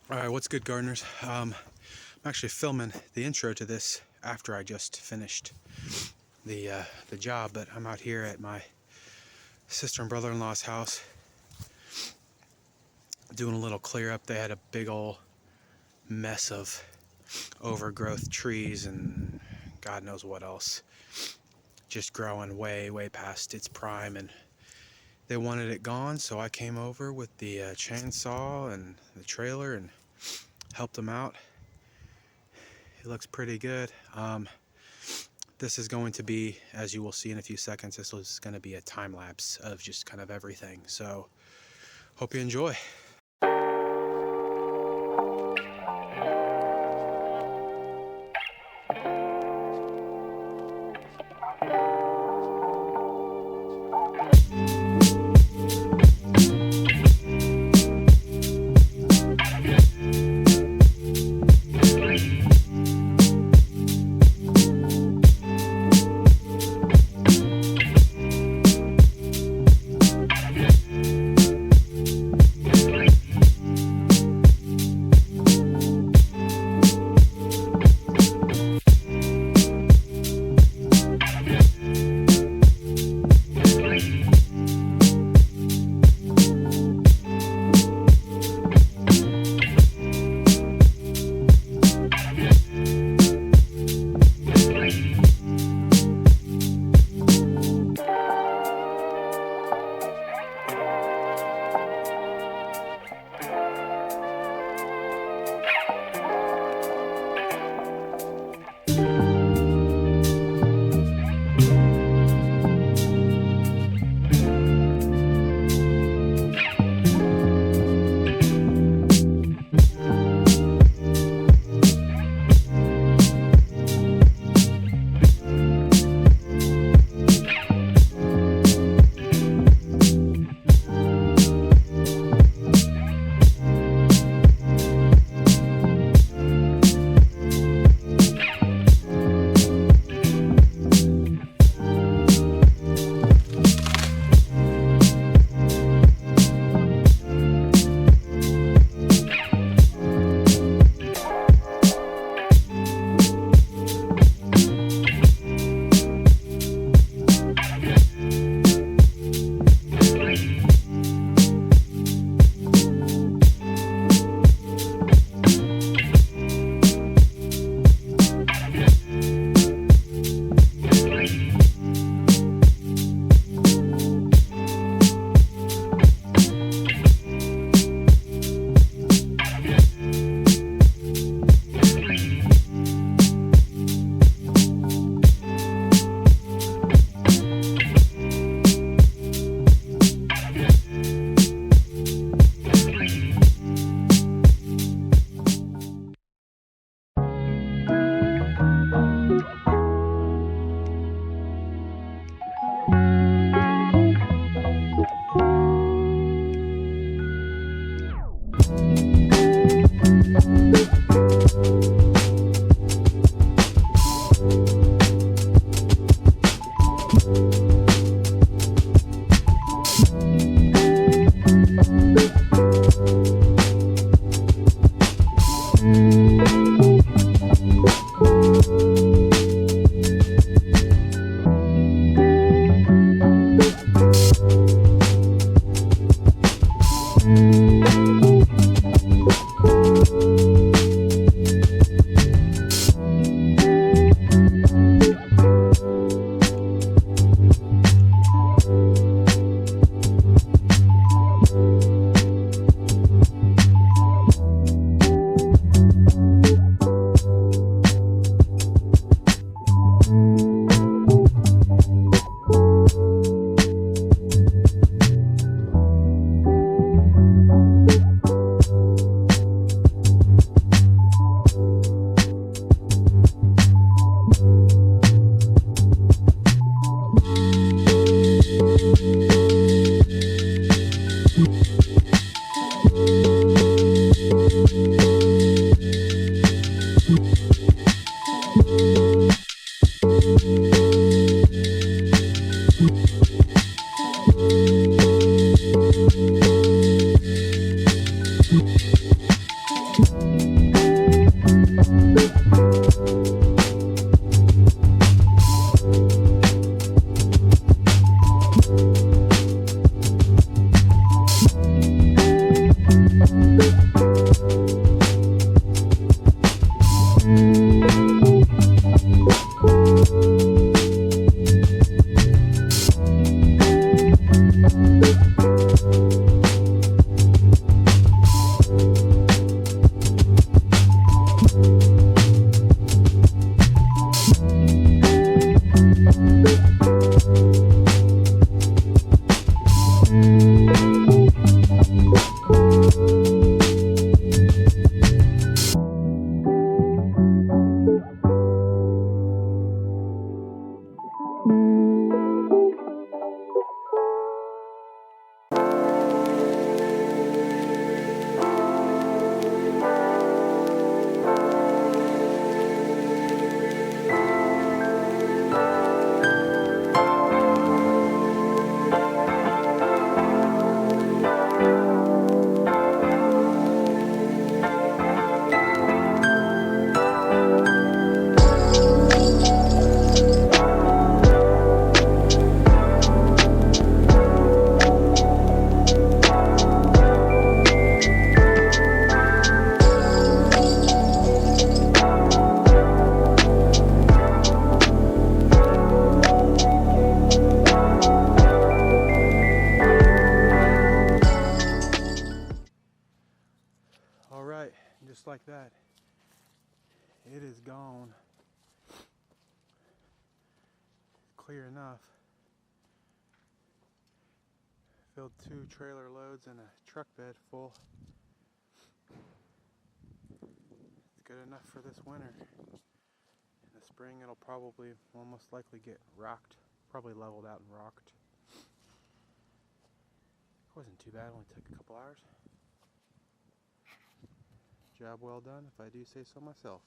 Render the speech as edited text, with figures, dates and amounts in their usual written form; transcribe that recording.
All right, what's good, gardeners? I'm actually filming the intro to this after I just finished the job, but I'm out here at my sister and brother-in-law's house doing a little clear up. They had a big old mess of overgrowth trees and God knows what else, just growing way past its prime, and they wanted it gone, so I came over with the chainsaw and the trailer and helped them out. It looks pretty good. This is going to be, as you will see in a few seconds, this is going to be a time lapse of just kind of everything. So, hope you enjoy. Alright, just like that, it is gone. Clear enough. Filled 2 trailer loads and a truck bed full. It's good enough for this winter. In the spring it'll probably, will most likely get rocked. Probably leveled out and rocked. It wasn't too bad, only took a couple hours. Job well done, if I do say so myself.